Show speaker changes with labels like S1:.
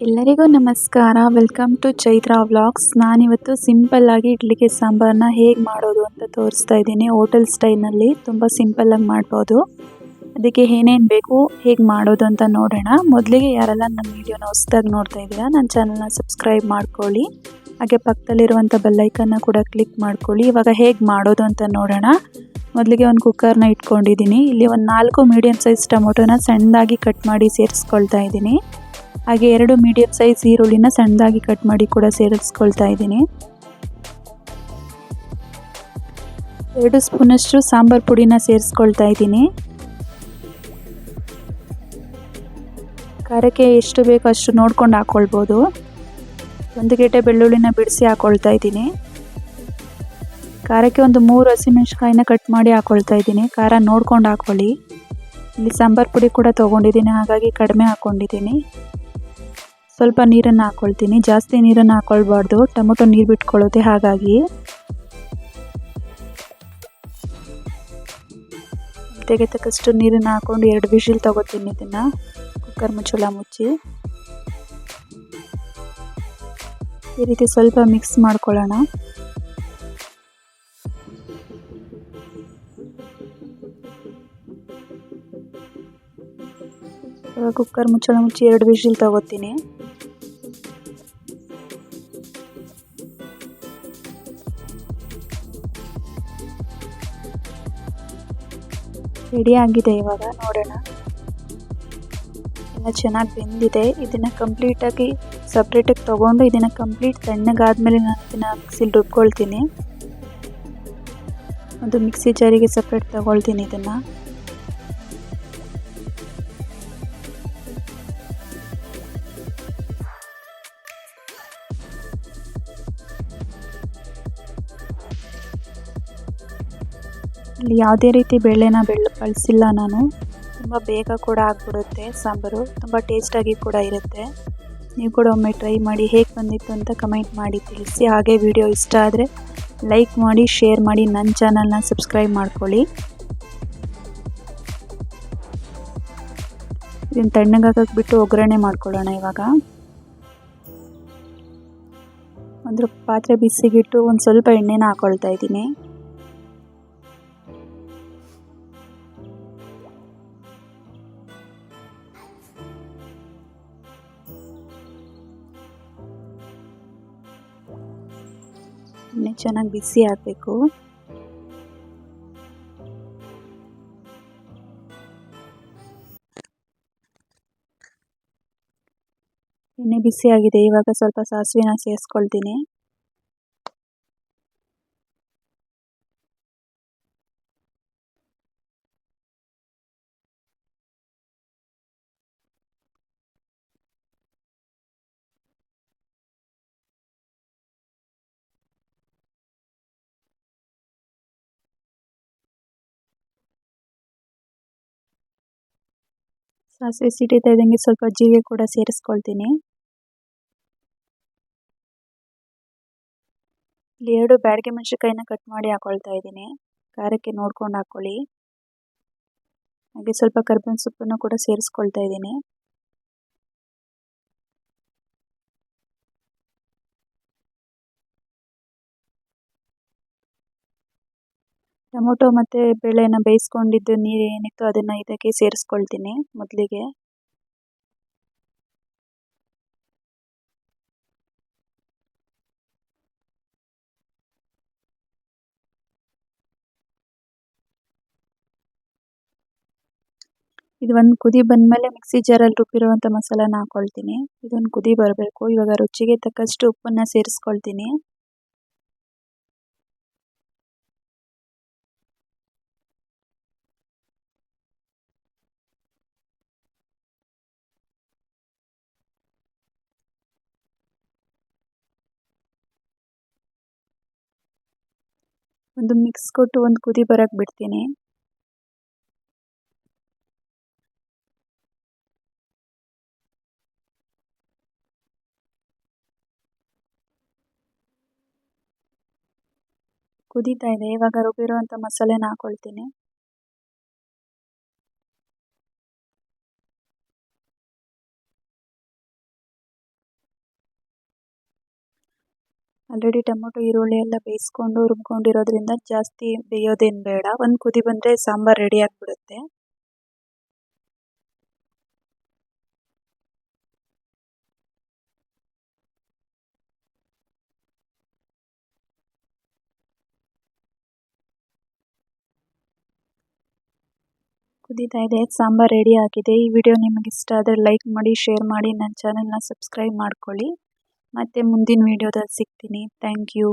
S1: ಎಲ್ಲರಿಗೂ ನಮಸ್ಕಾರ. Welcome to Chaitra vlogs. ನಾನಿವತ್ತು ಸಿಂಪಲ್ಲಾಗಿ ಇಡ್ಲಿಗೆ ಸಾಂಬಾರನ್ನ ಹೇಗೆ ಮಾಡೋದು ಅಂತ ತೋರಿಸ್ತಾ ಇದ್ದೀನಿ. ಹೋಟೆಲ್ ಸ್ಟೈಲ್ನಲ್ಲಿ ತುಂಬ ಸಿಂಪಲ್ಲಾಗಿ ಮಾಡ್ಬೋದು. ಅದಕ್ಕೆ ಏನೇನು ಬೇಕು, ಹೇಗೆ ಮಾಡೋದು ಅಂತ ನೋಡೋಣ. ಮೊದಲಿಗೆ ಯಾರೆಲ್ಲ ನನ್ನ ವೀಡಿಯೋನ ಹೊಸದಾಗಿ ನೋಡ್ತಾ ಇದ್ದೀರಾ, ನನ್ನ ಚಾನಲ್ನ ಸಬ್ಸ್ಕ್ರೈಬ್ ಮಾಡ್ಕೊಳ್ಳಿ. ಹಾಗೆ ಪಕ್ಕದಲ್ಲಿರುವಂಥ ಬೆಲ್ಲೈಕನ್ನ ಕೂಡ ಕ್ಲಿಕ್ ಮಾಡ್ಕೊಳ್ಳಿ. ಇವಾಗ ಹೇಗೆ ಮಾಡೋದು ಅಂತ ನೋಡೋಣ. ಮೊದಲಿಗೆ ಒಂದು ಕುಕ್ಕರ್ನ ಇಟ್ಕೊಂಡಿದ್ದೀನಿ. ಇಲ್ಲಿ ಒಂದು 4 ಮೀಡಿಯಮ್ ಸೈಜ್ ಟೊಮೊಟೊನ ಸಣ್ಣದಾಗಿ ಕಟ್ ಮಾಡಿ ಸೇರಿಸ್ಕೊಳ್ತಾ ಇದ್ದೀನಿ. ಹಾಗೆ 2 ಮೀಡಿಯಮ್ ಸೈಜ್ ಈರುಳ್ಳಿನ ಸಣ್ಣದಾಗಿ ಕಟ್ ಮಾಡಿ ಕೂಡ ಸೇರಿಸ್ಕೊಳ್ತಾ ಇದ್ದೀನಿ. 2 ಸ್ಪೂನಷ್ಟು ಸಾಂಬಾರ್ ಪುಡಿನ ಸೇರಿಸ್ಕೊಳ್ತಾ ಇದ್ದೀನಿ. ಖಾರಕ್ಕೆ ಎಷ್ಟು ಬೇಕೋ ಅಷ್ಟು ನೋಡ್ಕೊಂಡು ಹಾಕ್ಕೊಳ್ಬೋದು. 1 ಗೆಡ್ಡೆ ಬೆಳ್ಳುಳ್ಳಿನ ಬಿಡಿಸಿ ಹಾಕ್ಕೊಳ್ತಾ ಇದ್ದೀನಿ. ಖಾರಕ್ಕೆ ಒಂದು 3 ಹಸಿಮೆಣಸಿನಕಾಯಿನ ಕಟ್ ಮಾಡಿ ಹಾಕ್ಕೊಳ್ತಾ ಇದ್ದೀನಿ. ಖಾರ ನೋಡ್ಕೊಂಡು ಹಾಕ್ಕೊಳ್ಳಿ. ಇಲ್ಲಿ ಸಾಂಬಾರ್ ಪುಡಿ ಕೂಡ ತೊಗೊಂಡಿದ್ದೀನಿ, ಹಾಗಾಗಿ ಕಡಿಮೆ ಹಾಕ್ಕೊಂಡಿದ್ದೀನಿ. ಸ್ವಲ್ಪ ನೀರನ್ನು ಹಾಕ್ಕೊಳ್ತೀನಿ. ಜಾಸ್ತಿ ನೀರನ್ನು ಹಾಕ್ಕೊಳ್ಬಾರ್ದು, ಟೊಮೊಟೊ ನೀರು ಬಿಟ್ಕೊಳ್ಳುತ್ತೆ. ಹಾಗಾಗಿ ತೆಗೆ ತಕ್ಕಷ್ಟು ನೀರನ್ನು ಹಾಕ್ಕೊಂಡು 2 ವಿಷಿಲ್ ತಗೋತೀನಿ. ಇದನ್ನು ಕುಕ್ಕರ್ ಮುಚ್ಚಳ ಮುಚ್ಚಿ ಈ ರೀತಿ ಸ್ವಲ್ಪ ಮಿಕ್ಸ್ ಮಾಡ್ಕೊಳ್ಳೋಣ. ಕುಕ್ಕರ್ ಮುಚ್ಚಳ ಮುಚ್ಚಿ 2 ವಿಷಿಲ್ ತಗೋತೀನಿ. ರೆಡಿ ಆಗಿದೆ. ಇವಾಗ ನೋಡೋಣ, ಎಲ್ಲ ಚೆನ್ನಾಗಿ ಬೆಂದಿದೆ. ಇದನ್ನು ಕಂಪ್ಲೀಟಾಗಿ ಸಪ್ರೇಟಾಗಿ ತೊಗೊಂಡು ಇದನ್ನು ಕಂಪ್ಲೀಟ್ ತಣ್ಣಗಾದ್ಮೇಲೆ ನಾನು ಇದನ್ನು ಮಿಕ್ಸಿಲಿ ರುಬ್ಕೊಳ್ತೀನಿ. ಒಂದು ಮಿಕ್ಸಿ ಜಾರಿಗೆ ಸಪ್ರೇಟ್ ತೊಗೊಳ್ತೀನಿ. ಇದನ್ನು ಇಲ್ಲಿ ಯಾವುದೇ ರೀತಿ ಬೇಳೆನ ಬಳಸಿಲ್ಲ ನಾನು. ತುಂಬ ಬೇಗ ಕೂಡ ಆಗಿಬಿಡುತ್ತೆ ಸಾಂಬಾರು, ತುಂಬ ಟೇಸ್ಟಾಗಿ ಕೂಡ ಇರುತ್ತೆ. ನೀವು ಕೂಡ ಒಮ್ಮೆ ಟ್ರೈ ಮಾಡಿ, ಹೇಗೆ ಬಂದಿತ್ತು ಅಂತ ಕಮೆಂಟ್ ಮಾಡಿ ತಿಳಿಸಿ. ಹಾಗೆ ವಿಡಿಯೋ ಇಷ್ಟ ಆದರೆ ಲೈಕ್ ಮಾಡಿ, ಶೇರ್ ಮಾಡಿ, ನನ್ನ ಚಾನಲ್ನ ಸಬ್ಸ್ಕ್ರೈಬ್ ಮಾಡ್ಕೊಳ್ಳಿ. ಇದನ್ನು ತಣ್ಣಗಾಗಕ್ಕೆ ಬಿಟ್ಟು ಒಗ್ಗರಣೆ ಮಾಡ್ಕೊಳ್ಳೋಣ. ಇವಾಗ ಒಂದು ಪಾತ್ರೆ ಬಿಸಿಗಿಟ್ಟು ಒಂದು ಸ್ವಲ್ಪ ಎಣ್ಣೆನ ಹಾಕ್ಕೊಳ್ತಾ ಇದ್ದೀನಿ. ಎಣ್ಣೆ ಚೆನ್ನಾಗಿ ಬಿಸಿ ಆಗಬೇಕು. ಎಣ್ಣೆ ಬಿಸಿ ಆಗಿದೆ. ಇವಾಗ ಸ್ವಲ್ಪ ಸಾಸಿವೆನ ಸೇರಿಸ್ಕೊಳ್ತೀನಿ. ಸಾಸಿವೆ ಸಿಡಿತಾ ಇದ್ದಂಗೆ ಸ್ವಲ್ಪ ಜೀರಿಗೆ ಕೂಡ ಸೇರಿಸ್ಕೊಳ್ತೀನಿ. ಇಲ್ಲಿ 2 ಬ್ಯಾಡಗಿ ಮೆಣಸಿನಕಾಯಿನ ಕಟ್ ಮಾಡಿ ಹಾಕ್ಕೊಳ್ತಾ ಇದ್ದೀನಿ. ಖಾರಕ್ಕೆ ನೋಡ್ಕೊಂಡು ಹಾಕ್ಕೊಳ್ಳಿ. ಹಾಗೆ ಸ್ವಲ್ಪ ಕರಿಬೇವಿನ ಸೊಪ್ಪನ್ನು ಕೂಡ ಸೇರಿಸ್ಕೊಳ್ತಾ ಇದ್ದೀನಿ. ಟೊಮೊಟೊ ಮತ್ತು ಬೇಳೆನ ಬೇಯಿಸ್ಕೊಂಡಿದ್ದು ನೀರು ಏನಿತ್ತು ಅದನ್ನು ಇದಕ್ಕೆ ಸೇರಿಸ್ಕೊಳ್ತೀನಿ ಮೊದಲಿಗೆ. ಇದು ಒಂದು ಕುದಿ ಬಂದಮೇಲೆ ಮಿಕ್ಸಿ ಜಾರಲ್ಲಿ ರುಬ್ಬಿರುವಂಥ ಮಸಾಲಾನ ಹಾಕ್ಕೊಳ್ತೀನಿ. ಇದೊಂದು ಕುದಿ ಬರಬೇಕು. ಇವಾಗ ರುಚಿಗೆ ತಕ್ಕಷ್ಟು ಉಪ್ಪನ್ನು ಸೇರಿಸ್ಕೊಳ್ತೀನಿ. ಒಂದು ಮಿಕ್ಸ್ ಕೊಟ್ಟು ಒಂದು ಕುದಿ ಬರೋಕ್ಕೆ ಬಿಡ್ತೀನಿ. ಕುದೀತಾ ಇದೆ. ಇವಾಗ ರುಬ್ಬಿರುವಂಥ ಮಸಾಲೆನ ಹಾಕ್ಕೊಳ್ತೀನಿ. ಆಲ್ರೆಡಿ ಟೊಮೊಟೊ ಈರುಳ್ಳಿ ಎಲ್ಲ ಬೇಯಿಸ್ಕೊಂಡು ರುಬ್ಕೊಂಡಿರೋದ್ರಿಂದ ಜಾಸ್ತಿ ಬೇಯೋದೇನು ಬೇಡ. ಒಂದು ಕುದಿ ಬಂದರೆ ಸಾಂಬಾರು ರೆಡಿ ಆಗಿಬಿಡುತ್ತೆ. ಕುದೀತಾ ಇದೆ, ಸಾಂಬಾರು ರೆಡಿ ಆಗಿದೆ. ಈ ವಿಡಿಯೋ ನಿಮಗೆ ಇಷ್ಟ ಆದರೆ ಲೈಕ್ ಮಾಡಿ, ಶೇರ್ ಮಾಡಿ, ನನ್ನ ಚಾನಲ್ನ ಸಬ್ಸ್ಕ್ರೈಬ್ ಮಾಡ್ಕೊಳ್ಳಿ. ಮತ್ತೆ ಮುಂದಿನ ವಿಡಿಯೋದಲ್ಲಿ ಸಿಗ್ತೀನಿ. Thank you.